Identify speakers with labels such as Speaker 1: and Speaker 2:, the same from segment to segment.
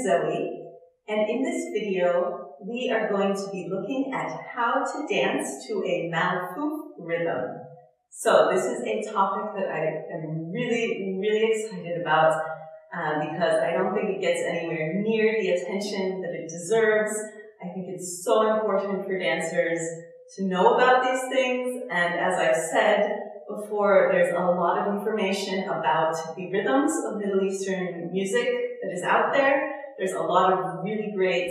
Speaker 1: Zoe, and in this video, we are going to be looking at how to dance to a Malfouf rhythm. So this is a topic that I am really excited about because I don't think it gets anywhere near the attention that it deserves. I think it's so important for dancers to know about these things, and as I've said before, there's a lot of information about the rhythms of Middle Eastern music that is out there. There's a lot of really great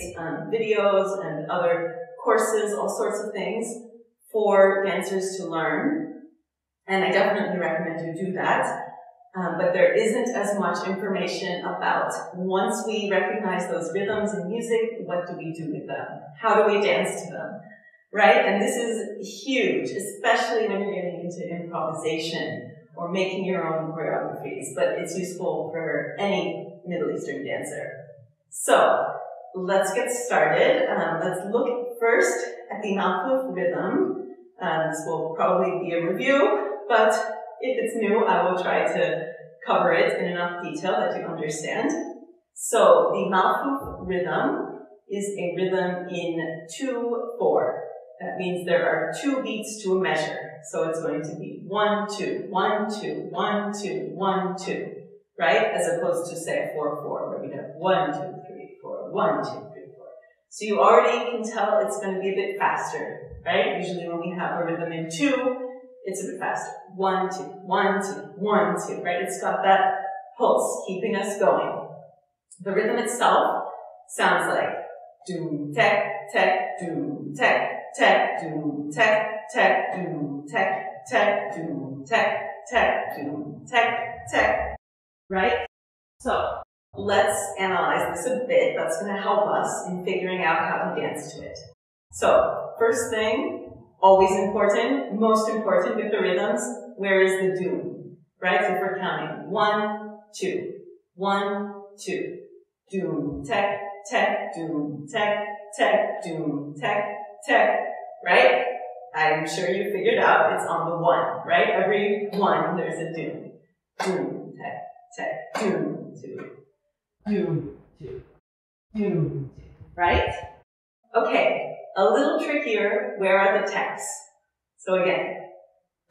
Speaker 1: videos and other courses, all sorts of things for dancers to learn, and I definitely recommend you do that. But there isn't as much information about, once we recognize those rhythms in music, what do we do with them? How do we dance to them? Right? And this is huge, especially when you're getting into improvisation or making your own choreographies, but it's useful for any Middle Eastern dancer. So, let's get started. Let's look first at the Malfouf rhythm. This will probably be a review, but if it's new, I will try to cover it in enough detail that you understand. So, the Malfouf rhythm is a rhythm in 2/4. That means there are 2 beats to a measure. So it's going to be 1, 2, 1, 2, 1, 2, 1, 2, right? As opposed to, say, a 4/4, where we have 1, 2, 3, 4, 1, 2, 3, 4. So you already can tell it's going to be a bit faster, right? Usually when we have a rhythm in 2, it's a bit faster. 1, 2, 1, 2, 1, 2, right? It's got that pulse keeping us going. The rhythm itself sounds like doom, tech, tech, doom, tech, tech, doom, tech, tech, doom, tech, tech, doom, tech, tech, doom, tech, tech, right? So let's analyze this a bit. That's going to help us in figuring out how to dance to it. So first thing, always important, most important with the rhythms, where is the doom, right? So if we're counting 1, 2, 1, 2, doom, tech, tech, doom, tech, tech, doom, tech, tech, right? I'm sure you figured out it's on the 1, right? Every 1, there's a doom. Doom, tech, tech, doom, 2, doom, 2, doom, 2, right? Okay, a little trickier, where are the techs? So again,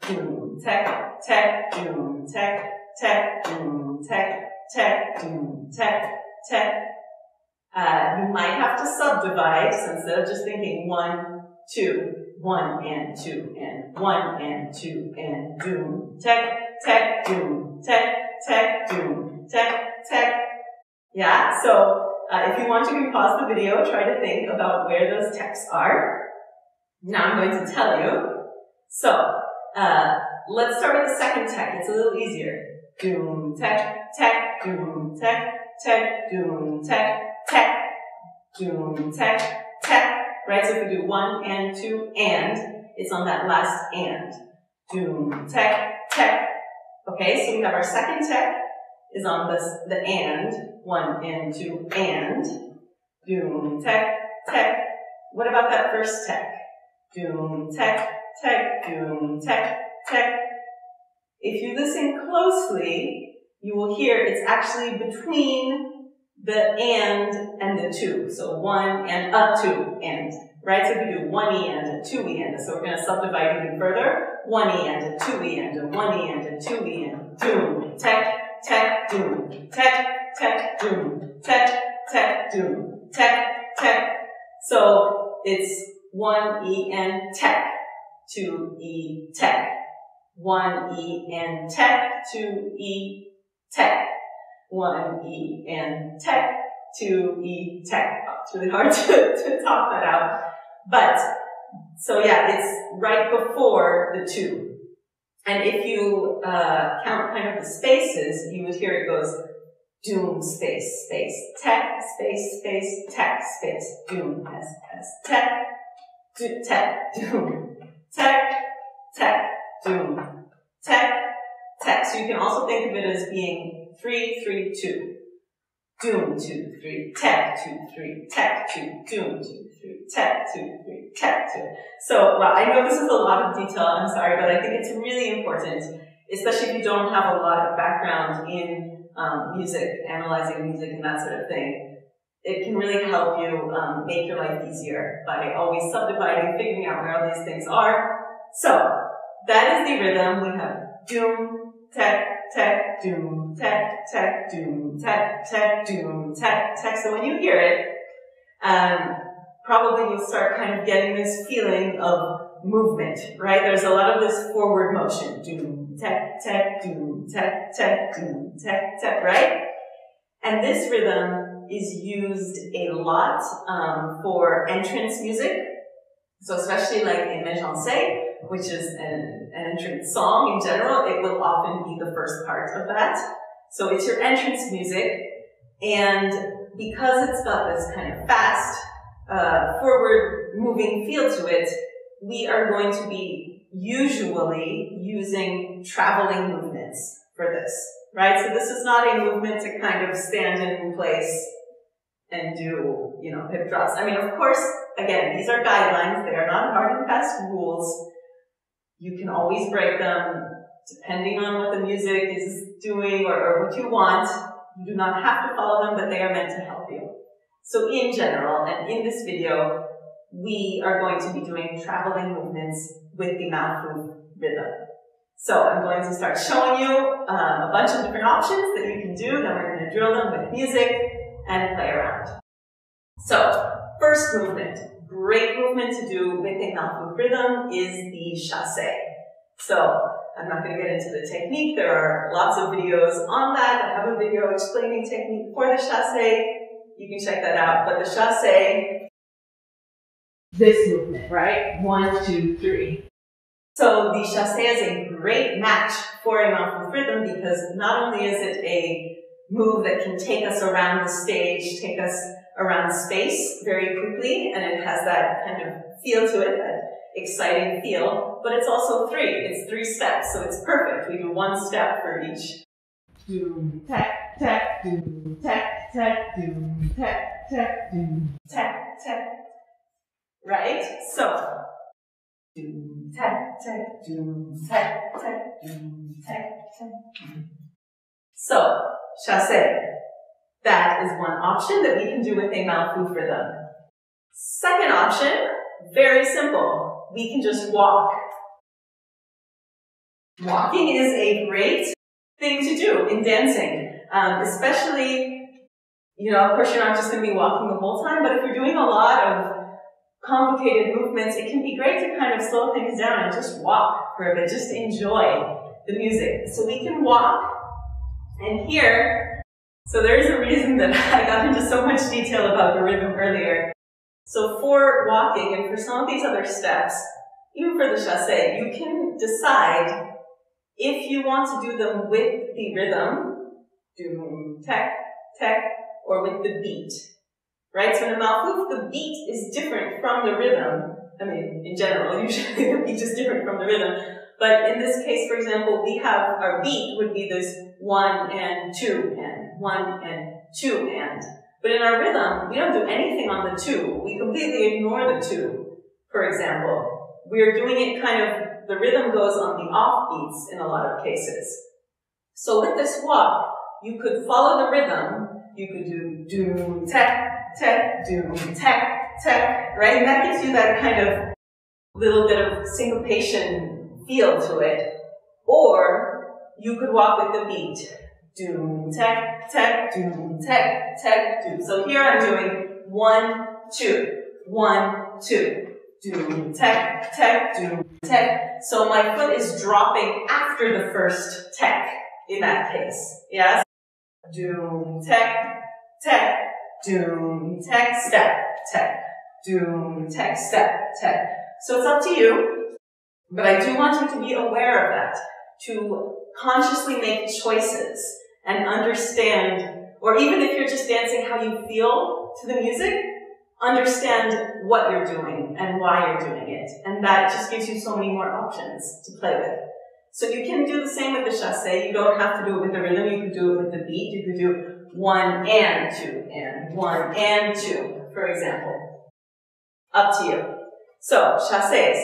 Speaker 1: doom, tech, tech, doom, tech, tech, doom, tech, tech, doom, tech, tech. You might have to subdivide, so instead of just thinking 1, 2, 1 and 2 and 1 and 2 and doom, tech, tech, doom, tech, tech, doom, tech, tech. Yeah, so if you want, you can pause the video, try to think about where those techs are. Now I'm going to tell you. So, let's start with the second tech. It's a little easier. Doom, tech, tech, doom, tech, tech, doom, tech, tech, doom, tech, tech. Right, so if we do 1 and 2 and, it's on that last and. Doom, tech, tech. Okay, so we have our second tech is on the and. 1 and 2 and. Doom, tech, tech. What about that first tech? Doom, tech, tech, doom, tech, tech. If you listen closely, you will hear it's actually between the and the 2. So 1 and a 2 and, right? So if you do 1E and a 2E and, so we're going to subdivide even further. 1E and a 2E and a 1E and a 2E and doom, tech, tech, doom, tech, tech, doom, tech, tech, doom, tech, tech. So it's 1E and tech, 2E tech, 1E and tech, 2E tech. 1E and tech, 2E tech. Oh, it's really hard to talk that out. But, so yeah, it's right before the 2. And if you count kind of the spaces, you would hear it goes doom, space, space, tech, space, space, tech, space, doom, S, tech, tech, doom, tech, tech, doom, tech, tech. So you can also think of it as being 3, 3, 2. Doom, 2, 3, tech, 2, 3, tech, 2, doom, 2, 3, tech, 2, 3, tech, 2. So, well, I know this is a lot of detail, I'm sorry, but I think it's really important, especially if you don't have a lot of background in music, analyzing music and that sort of thing. it can really help you make your life easier by always subdividing, figuring out where all these things are. So that is the rhythm. We have doom, tech, tech, doom, tech, tech, doom, tech, tech, doom, tech, tech. So when you hear it, probably you'll start kind of getting this feeling of movement, right? There's a lot of this forward motion. Doom, tech, tech, doom, tech, tech, doom, tech, tech, right? And this rhythm is used a lot for entrance music. So especially like in Méjancé, which is an entrance song in general, it will often be the first part of that. So it's your entrance music, and because it's got this kind of fast, forward moving feel to it, we are going to be usually using traveling movements for this, right? So this is not a movement to kind of stand in place and do, hip drops. I mean, of course, again, these are guidelines. They are not hard and fast rules. You can always break them depending on what the music is doing or what you want. You do not have to follow them, but they are meant to help you. So in general, and in this video, we are going to be doing traveling movements with the Malfouf rhythm. So I'm going to start showing you a bunch of different options that you can do. Then we're going to drill them with music and play around. So first movement, great movement to do with a Malfouf rhythm is the Chasses. So I'm not going to get into the technique. There are lots of videos on that. I have a video explaining technique for the Chasses. You can check that out. But the Chasses, this movement, right? 1, 2, 3. So the Chasses is a great match for a Mountful rhythm because not only is it a move that can take us around the stage, take us around space very quickly, and it has that kind of feel to it, that exciting feel, but it's also 3. It's 3 steps, so it's perfect. We do 1 step for each. Doom, tech, tech, doom, tech, tech, doom, tech, tech, doom, tech, tech. Right? So, doom, tech, tech, doom, tech, tech, doom, tech, tech. So, Chasses. That is one option that we can do with a Malfouf rhythm. Second option, very simple. We can just walk. Walking is a great thing to do in dancing, especially, of course you're not just going to be walking the whole time, but if you're doing a lot of complicated movements, it can be great to kind of slow things down and just walk for a bit, just enjoy the music. So we can walk, and here, so there's a reason that I got into so much detail about the rhythm earlier. So for walking and for some of these other steps, even for the Chasses, you can decide if you want to do them with the rhythm, doom, tech, tech, or with the beat. Right? So in a Malfouf, the beat is different from the rhythm. I mean, in general, usually the beat is different from the rhythm. But in this case, for example, we have our beat would be this 1 and 2 and 1 and 2 and. But in our rhythm, we don't do anything on the 2. We completely ignore the 2, for example. We're doing it kind of, the rhythm goes on the off beats in a lot of cases. So with this walk, you could follow the rhythm. You could do doom, tech, tech, doom, tech, tech, right? And that gives you that kind of little bit of syncopation feel to it. Or you could walk with the beat. Doom, tech, tech, doom, tech, tech, doom. So here I'm doing 1, 2, 1, 2. Doom, tech, tech, doom, tech. So my foot is dropping after the first tech in that case. Yes? Doom, tech, tech, doom, tech, step, tech. Doom, tech, step, tech. So it's up to you, but I do want you to be aware of that, to consciously make choices and understand, or even if you're just dancing how you feel to the music, understand what you're doing and why you're doing it. And that just gives you so many more options to play with. So you can do the same with the Chasses. You don't have to do it with the rhythm. You could do it with the beat. You could do 1 and 2 and 1 and 2, for example. Up to you. So, Chasses,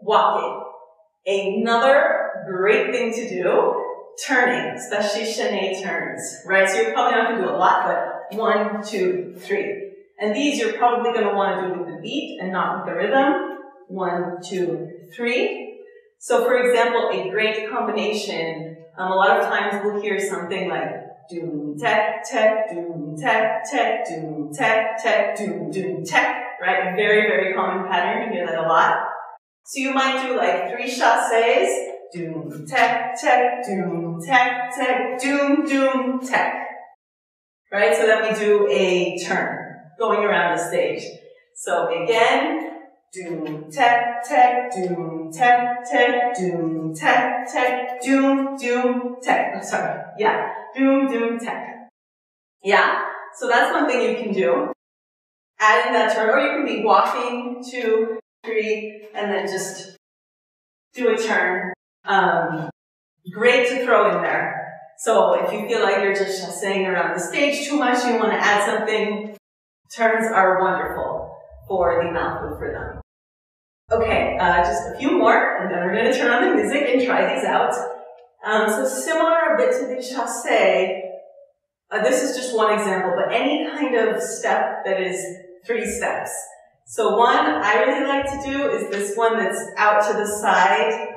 Speaker 1: walking. Another great thing to do, turning, especially chaîné turns, right? So you're probably not going to do a lot, but 1, 2, 3. And these you're probably going to want to do with the beat and not with the rhythm. 1, 2, 3. So for example, a great combination, a lot of times we'll hear something like doom, tech, tech, doom, tech, tech, doom, tech, tech, doom, doom, tech, right? Very, very common pattern. You hear that a lot. So you might do like 3 chasses, doom, tech, tech, doom, tech, tech, doom, doom, tech. Right? So then we do a turn, going around the stage. So again, doom, tech, tech, doom, tech, tech, doom, tech, tech, doom, doom, tech. Oh, sorry. Yeah. Doom, doom, tech. Yeah? So that's one thing you can do. Add in that turn, or you can be walking 2, 3, and then just do a turn. Great to throw in there. So if you feel like you're just chassing around the stage too much, you want to add something, turns are wonderful for the Malfouf rhythm. Okay, just a few more, and then we're going to turn on the music and try these out. So similar a bit to the chasse, this is just one example, but any kind of step that is 3 steps. So one I really like to do is this one that's out to the side,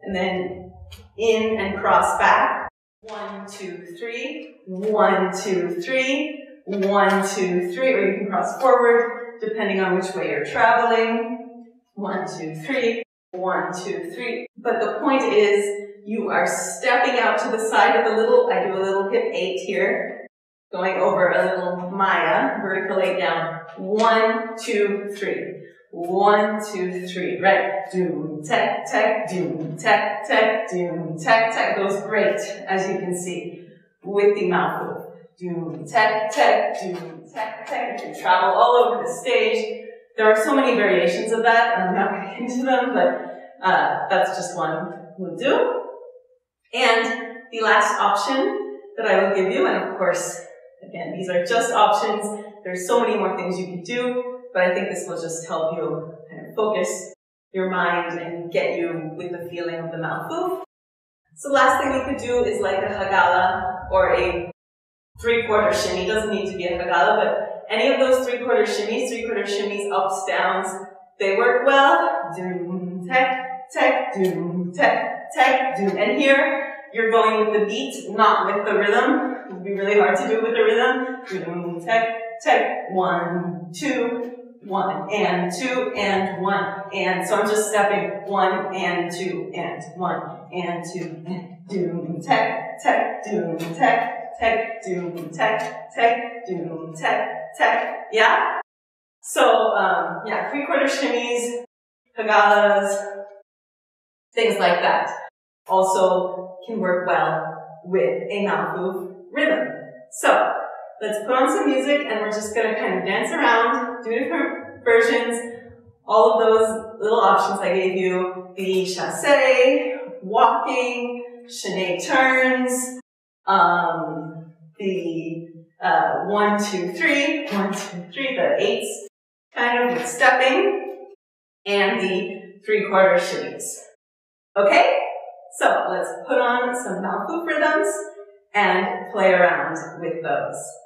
Speaker 1: and then in and cross back. 1, 2, 3, 1, 2, 3, 1, 2, 3, or you can cross forward depending on which way you're traveling. 1, 2, 3, 1, 2, 3. But the point is, you are stepping out to the side of the little, I do a little hip 8 here, going over a little Maya, vertical 8 down. 1, 2, 3. 1, 2, 3, right? Doom, tech, tech, doom, tech, tech, doom, tech, tech. Goes great, as you can see, with the Malfouf. Doom, tech, tech, doom, tech, tech. You can travel all over the stage. There are so many variations of that. I'm not going to get into them, but that's just one we'll do. And the last option that I will give you, and of course, again, these are just options. There's so many more things you can do. But I think this will just help you kind of focus your mind and get you with the feeling of the Malfouf. So last thing we could do is like a hagala or a 3/4 shimmy. Doesn't need to be a hagala, but any of those 3/4 shimmies, ups, downs, they work well. Doom, tech, tech, doom, tech, tech, doom. And here, you're going with the beat, not with the rhythm. It would be really hard to do with the rhythm. Doom, tech, tech, 1, 2, 1, and 2, and 1, and so I'm just stepping 1, and 2, and 1, and 2, and doom, tech, tech, doom, tech, tech, doom, tech, tech, doom, tech, tech, yeah? So, yeah, 3/4 shimmies, hagalas, things like that also can work well with a Malfouf rhythm. So, let's put on some music and we're just going to kind of dance around, do different versions, all of those little options I gave you, the chasse, walking, chaîné turns, the 1, 2, 3, 1, 2, 3, the 8s, kind of with stepping, and the 3/4 shimmies. Okay? So let's put on some Malfouf rhythms and play around with those.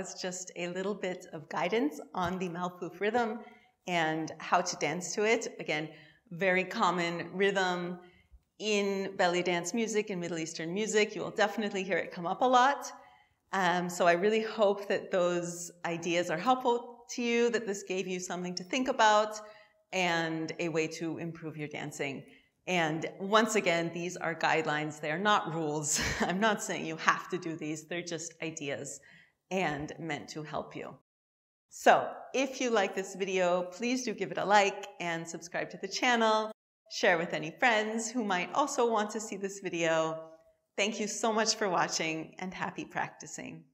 Speaker 1: was just a little bit of guidance on the Malfouf rhythm and how to dance to it. Again, very common rhythm in belly dance music and Middle Eastern music. You will definitely hear it come up a lot. So I really hope that those ideas are helpful to you, that this gave you something to think about and a way to improve your dancing. And once again, these are guidelines. They are not rules. I'm not saying you have to do these. They're just ideas and meant to help you. So if you like this video, please do give it a like and subscribe to the channel. Share with any friends who might also want to see this video. Thank you so much for watching and happy practicing.